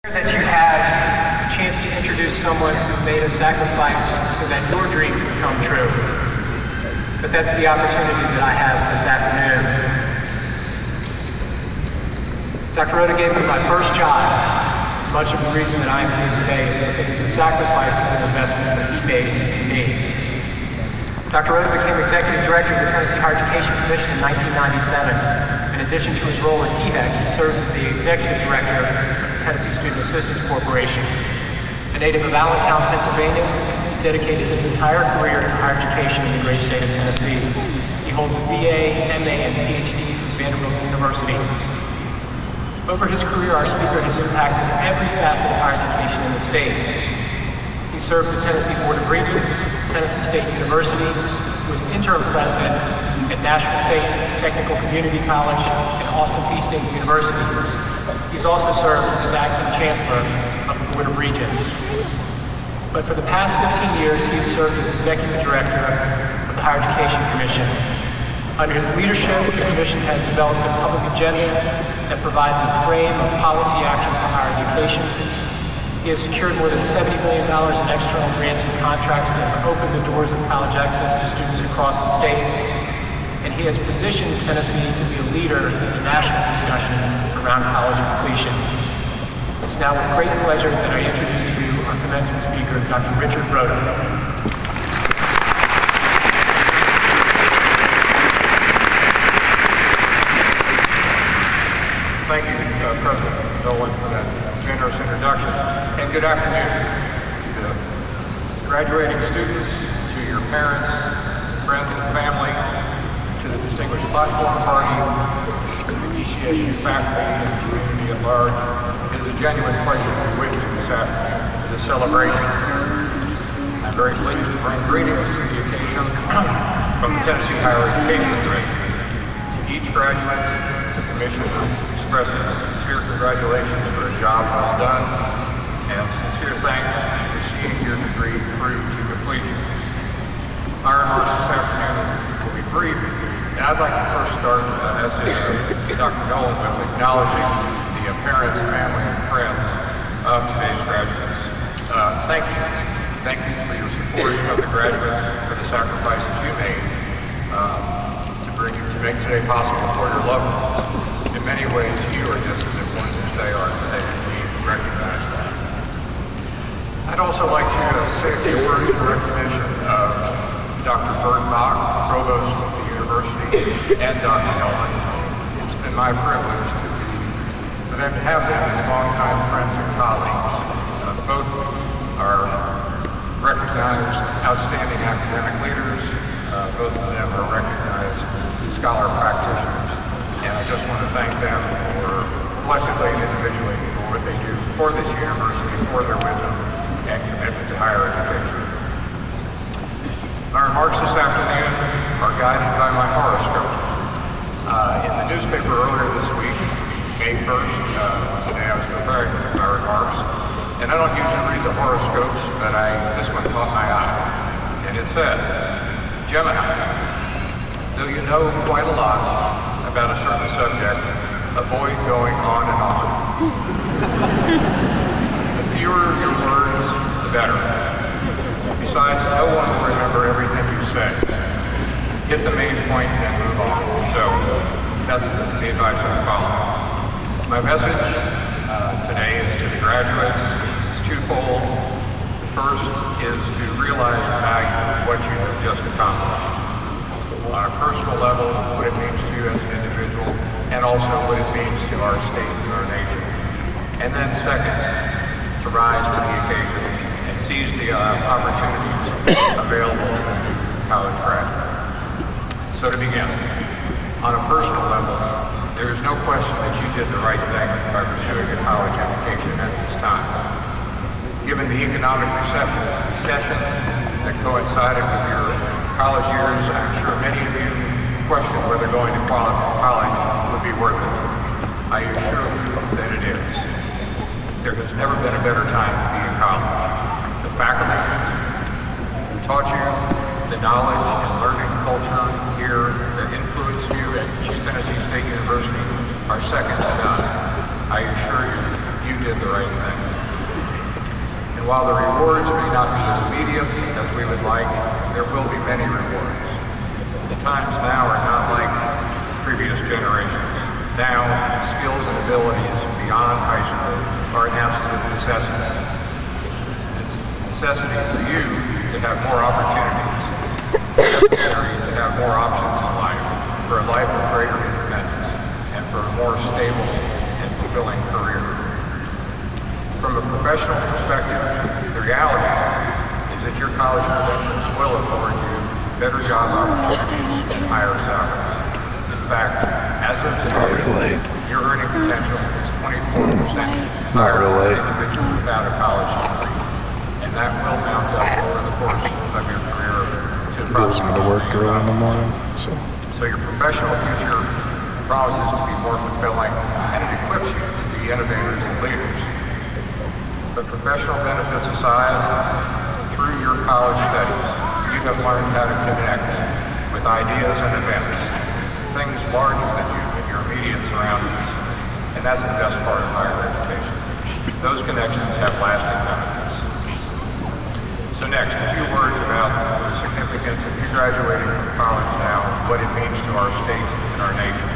That you had a chance to introduce someone who made a sacrifice so that your dream could come true. But that's the opportunity that I have this afternoon. Dr. Rhoda gave me my first job. Much of the reason that I'm here today is because of the sacrifices and investments that he made in me. Dr. Rhoda became Executive Director of the Tennessee Higher Education Commission in 1997. In addition to his role at THEC, he serves as the Executive Director of the Tennessee Student Assistance Corporation. A native of Allentown, Pennsylvania, he's dedicated his entire career to higher education in the great state of Tennessee. He holds a BA, MA, and PhD from Vanderbilt University. Over his career, our speaker has impacted every facet of higher education in the state. He served the Tennessee Board of Regents, Tennessee State University, was interim president at National State Technical Community College and Austin Peay State University. He's also served as acting chancellor of the Board of Regents. But for the past 15 years, he has served as executive director of the Higher Education Commission. Under his leadership, the commission has developed a public agenda that provides a frame of policy action for higher education. He has secured more than $70 million in external grants and contracts that have opened the doors of college access to students across the state. And he has positioned Tennessee to be a leader in the national discussion around college completion. It's now with great pleasure that I introduce to you our commencement speaker, Dr. Richard Rhoda. Thank you, President Nolan, for that generous introduction. And good afternoon to graduating students, to your parents, friends, and family, to the distinguished platform party, to the ECSU faculty, and the community at large. It is a genuine pleasure to be with you this afternoon for this celebration. I'm very pleased to bring greetings to the occasion from the Tennessee Higher Education Commission. To each graduate, the Commission expresses sincere congratulations for a job well done and sincere thanks for seeing your degree through to completion. My remarks this afternoon will be brief, and I'd like to first start, as did Dr. Nolan, with acknowledging the parents, family, and friends of today's graduates. Thank you. Thank you for your support of the graduates, for the sacrifices you made to make today possible for your loved ones. In many ways, you are just as important as they are today, and we recognize that. I'd also like to say a few words in recognition of Dr. Bert Bach, Provost of the University, and Dr. Nolan. It's been my privilege for them to have them as longtime friends and colleagues. Both are recognized outstanding academic leaders. Both of them are recognized scholar practitioners. And I just want to thank them for collectively and individually for what they do for this university, for their wisdom and commitment to higher education. My remarks this afternoon are guided by my horoscope. In the newspaper earlier this week, May 1st, was the day I was preparing my remarks, and I don't usually read the horoscopes, but this one caught my eye. And it said, Gemini, though you know quite a lot about a certain subject, avoid going on and on. The fewer your words, the better. Besides, no one will remember everything you say. Get the main point and move on. So, that's the advice I'm following. My message today is to the graduates. It's twofold. The first is to realize the value of what you have just accomplished. On a personal level, what it means to you as an individual, and also what it means to our state and our nation. And then second, to rise to the occasion and seize the opportunities available to college graduates. So to begin, on a personal level, there is no question that you did the right thing by pursuing a college education at this time. Given the economic recession that coincided with your college years, I'm sure many of you question whether going to college would be worth it. I assure you that it is. There has never been a better time to be in college. The faculty who taught you, the knowledge and learning culture here that influenced you at East Tennessee State University are second to none. I assure you, you did the right thing. And while the rewards may not be as immediate as we would like, there will be many rewards. The times now are not like previous generations. Now, skills and abilities beyond high school are an absolute necessity. It's a necessity for you to have more opportunities. It's necessary to have more options in life, for a life of greater independence, and for a more stable and fulfilling career. From a professional perspective, the reality is that your college credentials will afford you better job opportunities and higher salaries. In fact, as of today, your earning potential is 24% higher than an individual without a college degree, and that will mount up over the course of your career to Goes into work early in the morning, so your professional future promises to be more fulfilling, and it equips you to be innovators and leaders. But professional benefits aside, through your college studies, you have learned how to connect with ideas and events, things larger than you in your immediate surroundings, and that's the best part of higher education. Those connections have lasting benefits. So next, a few words about the significance of you graduating from college now, what it means to our state and our nation.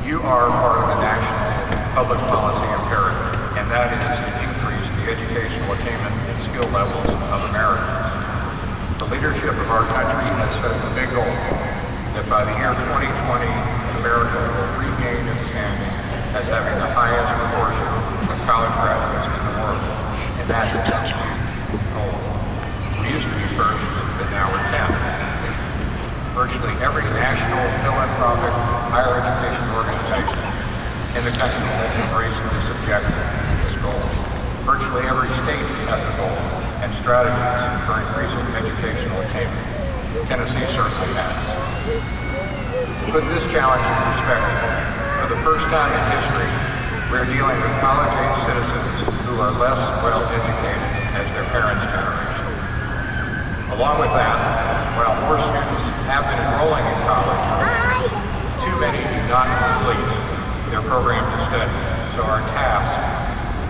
You are part of the national public policy imperative, and that is to increase the educational attainment and skill levels of Americans. The leadership of our country has set the big goal that by the year 2020, America will regain its standing as having the highest proportion of college graduates in the world, and that is a huge goal. We used to be first, but now we're 10th. Virtually every national philanthropic higher education organization in the country has embraced this objective, this goal. Virtually every state has a goal and strategies for increasing educational attainment. Tennessee certainly has. To put this challenge in perspective, for the first time in history, we're dealing with college-age citizens who are less well-educated as their parents' generation. Along with that, while more students have been enrolling in college, too many do not complete their program to study. So our task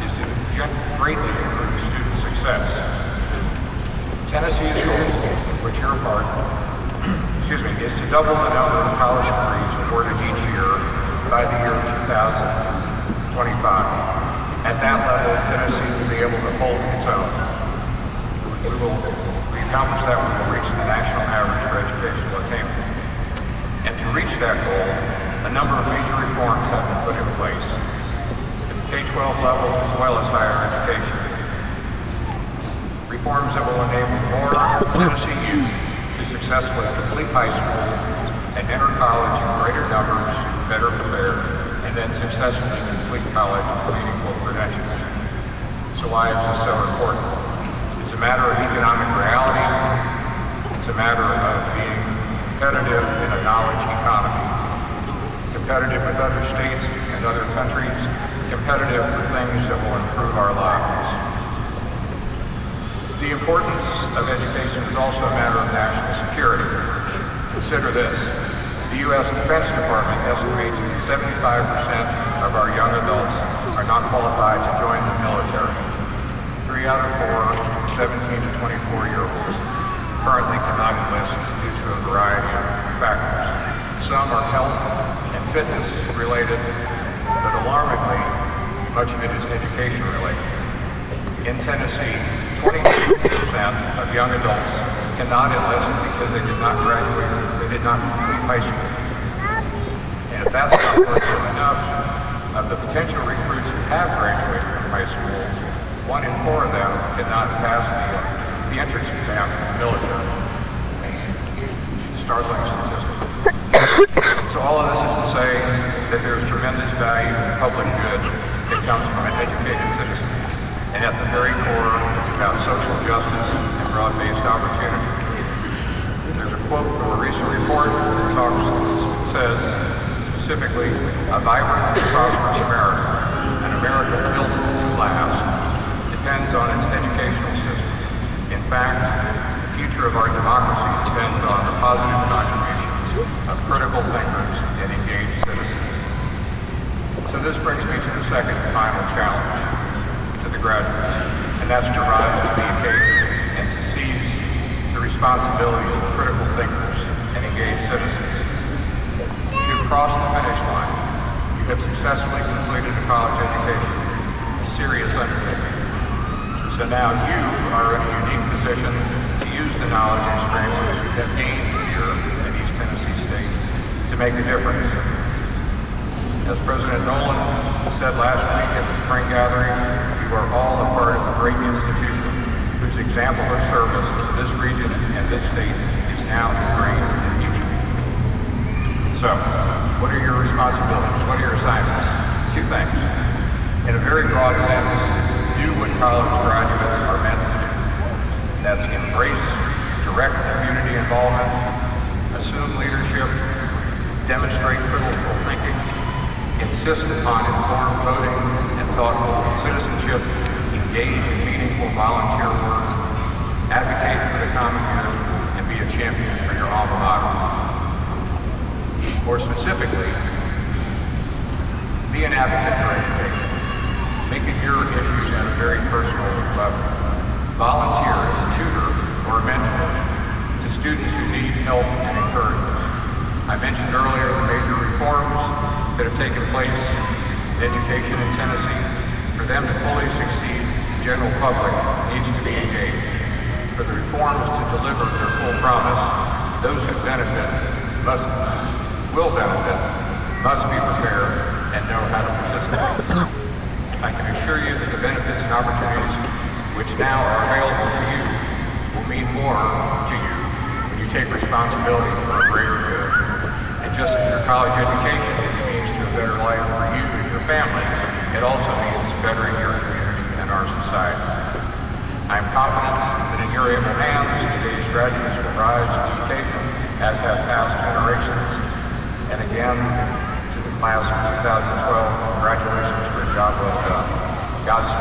is to greatly improve student success. Tennessee's goal, of which you're a part, is to double the number of college degrees awarded each year by the year 2025. At that level, Tennessee will be able to hold its own. We accomplish that when we reach the national average for educational attainment. And to reach that goal, a number of major reforms have been put in place at the K-12 level as well as higher education. Reforms that will enable more Tennessee youth to successfully complete high school and enter college in greater numbers, better prepared, and then successfully complete college with meaningful credentials. So why is this so important? It's a matter of economic reality. It's a matter of being competitive in a knowledge economy. Competitive with other states and other countries. Competitive for things that will improve our lives. The importance of education is also a matter of national security. Consider this. The U.S. Defense Department estimates that 75% of our young adults are not qualified to join the military. 3 out of 4 17 to 24-year-olds currently cannot enlist due to a variety of factors. Some are health and fitness related, but alarmingly, much of it is education related. In Tennessee, 22% of young adults cannot enlist because they did not graduate, they did not complete high school. And if that's not worrisome enough, of the potential recruits who have graduated from high school, 1 in 4 of them cannot pass the entrance exam for the military. Startling statistic. So all of this is to say that there is tremendous value in public good that comes from an educated citizen. And at the very core, it's about social justice and broad-based opportunity. There's a quote from a recent report that says specifically, a vibrant and prosperous America, an America built to last, depends on its educational system. In fact, the future of our democracy depends on the positive contributions of critical thinkers and engaged citizens. So this brings me to the second and final challenge. the graduates, and that's to rise to the occasion and to seize the responsibility of critical thinkers and engaged citizens. You've crossed the finish line. You have successfully completed a college education, a serious undertaking. So now you are in a unique position to use the knowledge and experiences you have gained here in East Tennessee State to make a difference. As President Nolan said last week at the spring gathering, you are all a part of a great institution whose example of service to this region and this state is now ingrained in each of you. So, what are your responsibilities? What are your assignments? Two things. In a very broad sense, do what college graduates are meant to do. That's embrace direct community involvement, assume leadership, demonstrate critical thinking, insist upon informed voting and thoughtful citizenship, engage in meaningful volunteer work, advocate for the common good, and be a champion for your alma mater. More specifically, be an advocate for education. Make it your issues at a very personal level. Volunteer as a tutor or a mentor to students who need help and encouragement. I mentioned earlier the major reforms that have taken place in education in Tennessee. For them to fully succeed, the general public needs to be engaged. For the reforms to deliver their full promise, those who will benefit, must be prepared and know how to participate. I can assure you that the benefits and opportunities which now are available to you will mean more to you when you take responsibility for a greater good. And just as your college education means to a better life for you and your family, it also means bettering your community and our society. I am confident that in your able hands, today's graduates will rise to the occasion, as have past generations. And again, to the class of 2012, congratulations for a job well done. Godspeed.